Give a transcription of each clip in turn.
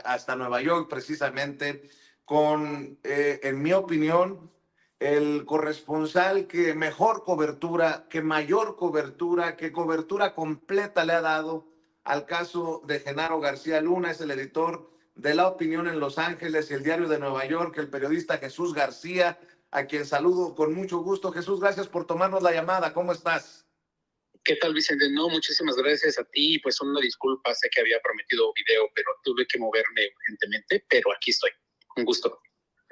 hasta Nueva York, precisamente con, en mi opinión, el corresponsal que mejor cobertura, que mayor cobertura, que cobertura completa le ha dado al caso de Genaro García Luna. Es el editor de La Opinión en Los Ángeles y el Diario de Nueva York, el periodista Jesús García, a quien saludo con mucho gusto. Jesús, gracias por tomarnos la llamada. ¿Cómo estás? ¿Qué tal, Vicente? No, muchísimas gracias a ti. Pues una disculpa, sé que había prometido video, pero tuve que moverme urgentemente, pero aquí estoy. Un gusto.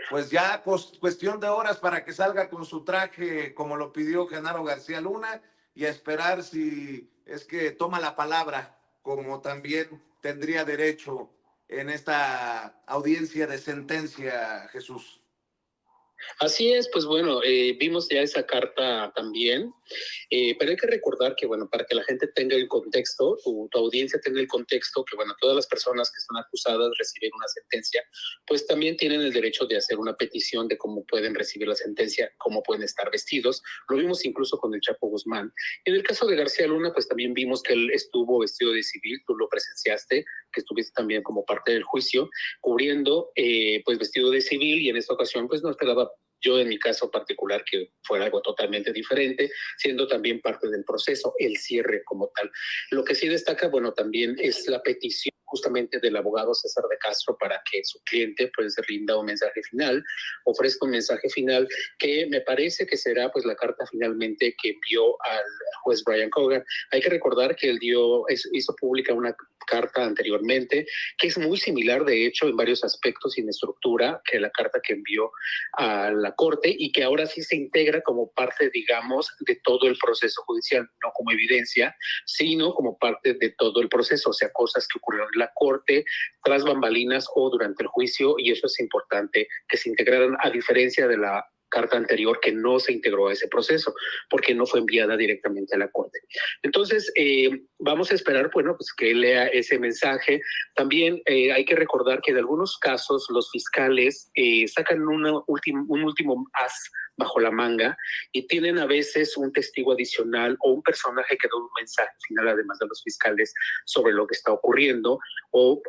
Pues ya cuestión de horas para que salga con su traje como lo pidió Genaro García Luna, y a esperar si es que toma la palabra como también tendría derecho en esta audiencia de sentencia, Jesús. Así es, pues bueno, vimos ya esa carta también, pero hay que recordar que, bueno, para que la gente tenga el contexto, tu audiencia tenga el contexto, que, bueno, todas las personas que están acusadas reciben una sentencia, pues también tienen el derecho de hacer una petición de cómo pueden recibir la sentencia, cómo pueden estar vestidos. Lo vimos incluso con el Chapo Guzmán. En el caso de García Luna, pues también vimos que él estuvo vestido de civil, tú lo presenciaste, que estuviste también como parte del juicio, cubriendo, pues vestido de civil, y en esta ocasión, pues no esperaba yo en mi caso particular que fuera algo totalmente diferente, siendo también parte del proceso, el cierre como tal. Lo que sí destaca, bueno, también es la petición justamente del abogado César de Castro para que su cliente pues rinda un mensaje final, ofrezca un mensaje final, que me parece que será pues la carta finalmente que envió al juez Brian Cogan. Hay que recordar que él hizo pública una carta anteriormente, que es muy similar, de hecho, en varios aspectos y en estructura, que la carta que envió a la Corte, y que ahora sí se integra como parte, digamos, de todo el proceso judicial, no como evidencia, sino como parte de todo el proceso, o sea, cosas que ocurrieron en la Corte, tras bambalinas o durante el juicio, y eso es importante que se integraran, a diferencia de la carta anterior que no se integró a ese proceso porque no fue enviada directamente a la Corte. Entonces, vamos a esperar, bueno, pues que lea ese mensaje. También hay que recordar que de algunos casos los fiscales sacan un último as bajo la manga y tienen a veces un testigo adicional o un personaje que da un mensaje final, además de los fiscales, sobre lo que está ocurriendo, o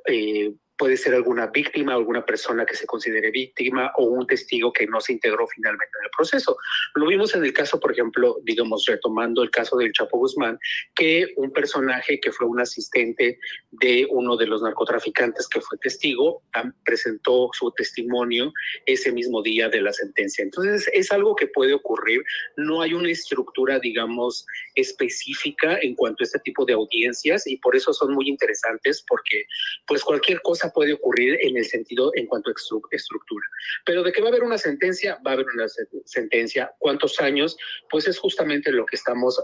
puede ser alguna víctima, alguna persona que se considere víctima, o un testigo que no se integró finalmente en el proceso. Lo vimos en el caso, por ejemplo, digamos, retomando el caso del Chapo Guzmán, que un personaje que fue un asistente de uno de los narcotraficantes que fue testigo, presentó su testimonio ese mismo día de la sentencia. Entonces, es algo que puede ocurrir. No hay una estructura, digamos, específica en cuanto a este tipo de audiencias, y por eso son muy interesantes, porque pues cualquier cosa puede ocurrir en el sentido en cuanto a estructura. Pero de que va a haber una sentencia, va a haber una sentencia. ¿Cuántos años? Pues es justamente lo que estamos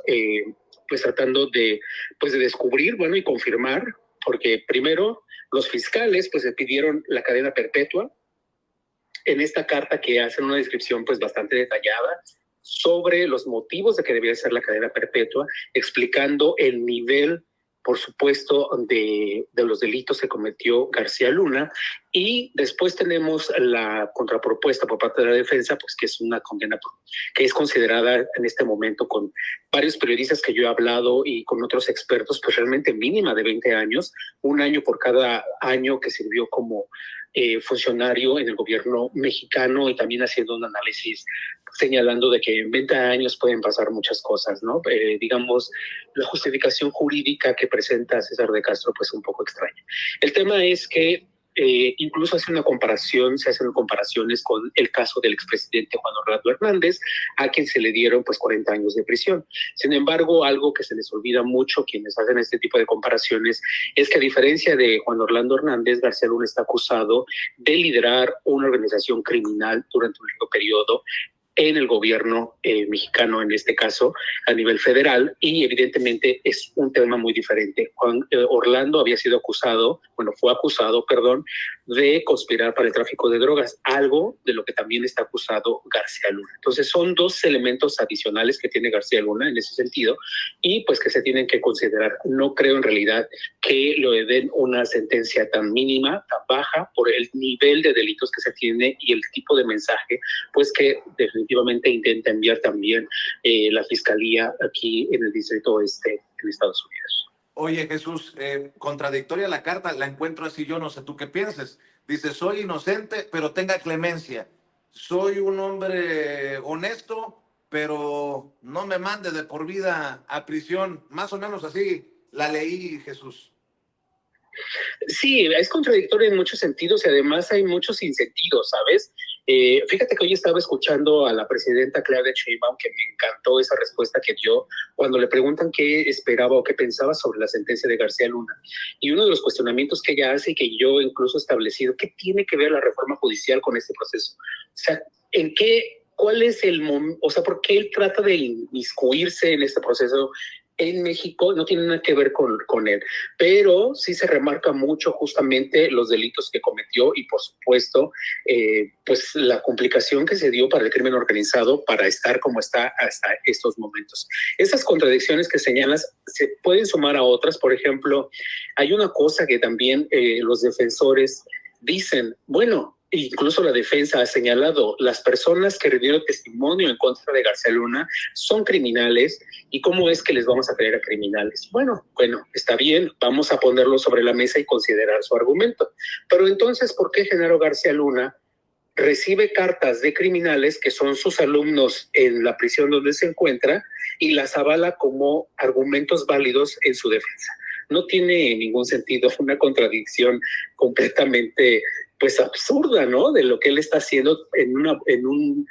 pues tratando de descubrir, bueno, y confirmar, porque primero los fiscales pues le pidieron la cadena perpetua en esta carta, que hacen una descripción pues bastante detallada sobre los motivos de que debería ser la cadena perpetua, explicando el nivel, por supuesto, de los delitos que cometió García Luna. Y después tenemos la contrapropuesta por parte de la defensa, pues que es una condena que es considerada en este momento, con varios periodistas que yo he hablado y con otros expertos, pues realmente mínima de 20 años, un año por cada año que sirvió como funcionario en el gobierno mexicano, y también haciendo un análisis señalando de que en 20 años pueden pasar muchas cosas, ¿no? Digamos, la justificación jurídica que presenta César de Castro, pues un poco extraña. El tema es que incluso se hacen comparaciones con el caso del expresidente Juan Orlando Hernández, a quien se le dieron pues 40 años de prisión. Sin embargo, algo que se les olvida mucho quienes hacen este tipo de comparaciones es que, a diferencia de Juan Orlando Hernández, García Luna está acusado de liderar una organización criminal durante un largo periodo en el gobierno mexicano, en este caso a nivel federal, y evidentemente es un tema muy diferente. Orlando fue acusado, de conspirar para el tráfico de drogas, algo de lo que también está acusado García Luna. Entonces son dos elementos adicionales que tiene García Luna en ese sentido, y pues que se tienen que considerar. No creo en realidad que le den una sentencia tan mínima, tan baja, por el nivel de delitos que se tiene y el tipo de mensaje pues que definitivamente intenta enviar también la Fiscalía aquí en el Distrito Oeste en Estados Unidos. Oye, Jesús, contradictoria la carta, la encuentro así, yo no sé tú qué pienses. Dice, soy inocente, pero tenga clemencia. Soy un hombre honesto, pero no me mande de por vida a prisión. Más o menos así la leí, Jesús. Sí, es contradictorio en muchos sentidos y además hay muchos sinsentidos, ¿sabes? Fíjate que hoy estaba escuchando a la presidenta Claudia Sheinbaum, que me encantó esa respuesta que dio cuando le preguntan qué esperaba o qué pensaba sobre la sentencia de García Luna. Y uno de los cuestionamientos que ella hace y que yo incluso he establecido, ¿qué tiene que ver la reforma judicial con este proceso? O sea, ¿en qué, cuál es el momento, o sea, por qué él trata de inmiscuirse en este proceso en México? No tiene nada que ver con él, pero sí se remarca mucho justamente los delitos que cometió y por supuesto pues la complicación que se dio para el crimen organizado para estar como está hasta estos momentos. Esas contradicciones que señalas se pueden sumar a otras. Por ejemplo, hay una cosa que también los defensores dicen, bueno, incluso la defensa ha señalado, las personas que rindieron testimonio en contra de García Luna son criminales. ¿Y cómo es que les vamos a creer a criminales? Bueno, está bien, vamos a ponerlo sobre la mesa y considerar su argumento. Pero entonces, ¿por qué Genaro García Luna recibe cartas de criminales que son sus alumnos en la prisión donde se encuentra y las avala como argumentos válidos en su defensa? No tiene ningún sentido, una contradicción completamente pues absurda, ¿no? De lo que él está haciendo en un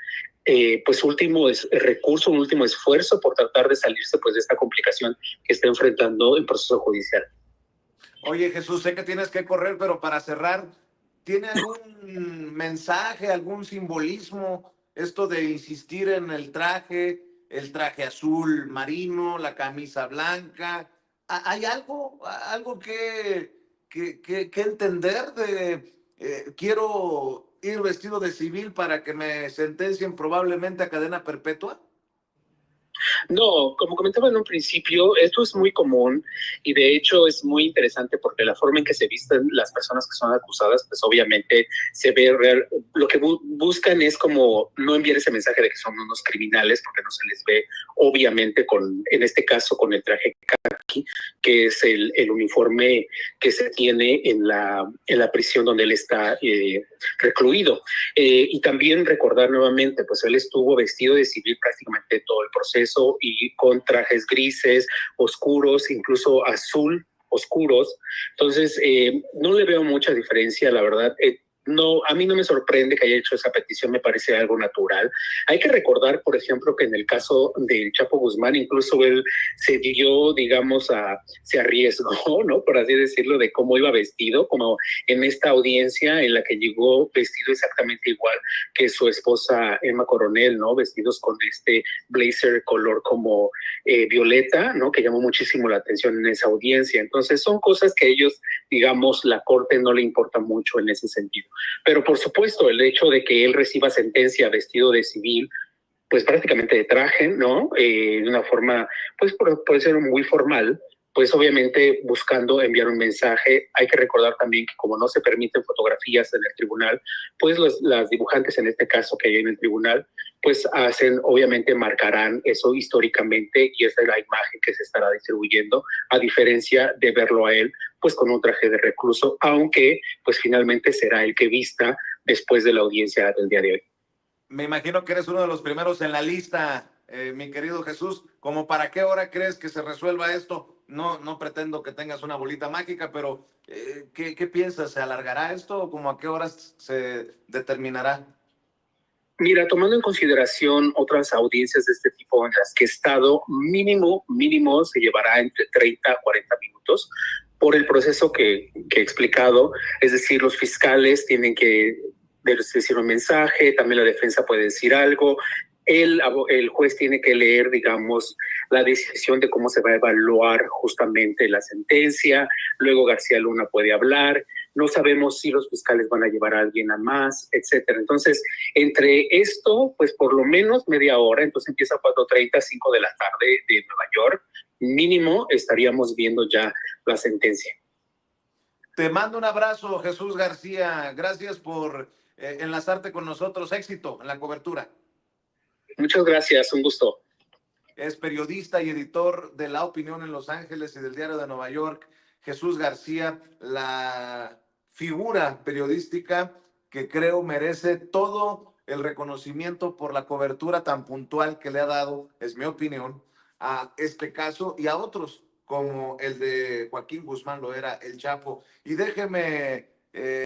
pues último recurso, un último esfuerzo por tratar de salirse pues de esta complicación que está enfrentando el proceso judicial. Oye, Jesús, sé que tienes que correr, pero para cerrar, ¿tiene algún mensaje, algún simbolismo esto de insistir en el traje azul marino, la camisa blanca? ¿Hay algo que entender de quiero ir vestido de civil para que me sentencien probablemente a cadena perpetua? No, como comentaba en un principio, esto es muy común y de hecho es muy interesante porque la forma en que se visten las personas que son acusadas, pues obviamente se ve real. Lo que buscan es como no enviar ese mensaje de que son unos criminales porque no se les ve obviamente en este caso con el traje caqui, que es el uniforme que se tiene en la prisión donde él está recluido. Y también recordar nuevamente, pues él estuvo vestido de civil prácticamente todo el proceso y con trajes grises, oscuros, incluso azul, oscuros. Entonces, no le veo mucha diferencia, la verdad. No, a mí no me sorprende que haya hecho esa petición, me parece algo natural. Hay que recordar, por ejemplo, que en el caso del Chapo Guzmán, incluso él se dio, digamos, se arriesgó, ¿no? Por así decirlo, de cómo iba vestido, como en esta audiencia en la que llegó vestido exactamente igual que su esposa Emma Coronel, ¿no? Vestidos con este blazer color como violeta, ¿no? Que llamó muchísimo la atención en esa audiencia. Entonces, son cosas que ellos, digamos, la corte no le importa mucho en ese sentido. Pero por supuesto, el hecho de que él reciba sentencia vestido de civil, pues prácticamente de traje, ¿no? De una forma, pues puede ser muy formal, pues obviamente buscando enviar un mensaje. Hay que recordar también que como no se permiten fotografías en el tribunal, pues las dibujantes en este caso que hay en el tribunal, pues obviamente marcarán eso históricamente y esa es la imagen que se estará distribuyendo, a diferencia de verlo a él, pues con un traje de recluso, aunque pues finalmente será el que vista después de la audiencia del día de hoy. Me imagino que eres uno de los primeros en la lista, mi querido Jesús. ¿Cómo para qué hora crees que se resuelva esto? No pretendo que tengas una bolita mágica, pero ¿qué piensas? ¿Se alargará esto o como a qué horas se determinará? Mira, tomando en consideración otras audiencias de este tipo en las que he estado, mínimo se llevará entre 30 a 40 minutos por el proceso que he explicado. Es decir, los fiscales tienen que decir un mensaje, también la defensa puede decir algo, el juez tiene que leer, digamos, la decisión de cómo se va a evaluar justamente la sentencia, luego García Luna puede hablar, no sabemos si los fiscales van a llevar a alguien a más, etcétera. Entonces, entre esto, pues por lo menos media hora, entonces empieza a 4:30, 5 de la tarde de Nueva York, mínimo estaríamos viendo ya la sentencia. Te mando un abrazo, Jesús García. Gracias por enlazarte con nosotros. Éxito en la cobertura. Muchas gracias, un gusto. es periodista y editor de La Opinión en Los Ángeles y del Diario de Nueva York. Jesús García, la figura periodística que creo merece todo el reconocimiento por la cobertura tan puntual que le ha dado, es mi opinión, a este caso y a otros, como el de Joaquín Guzmán lo era el Chapo. Y déjeme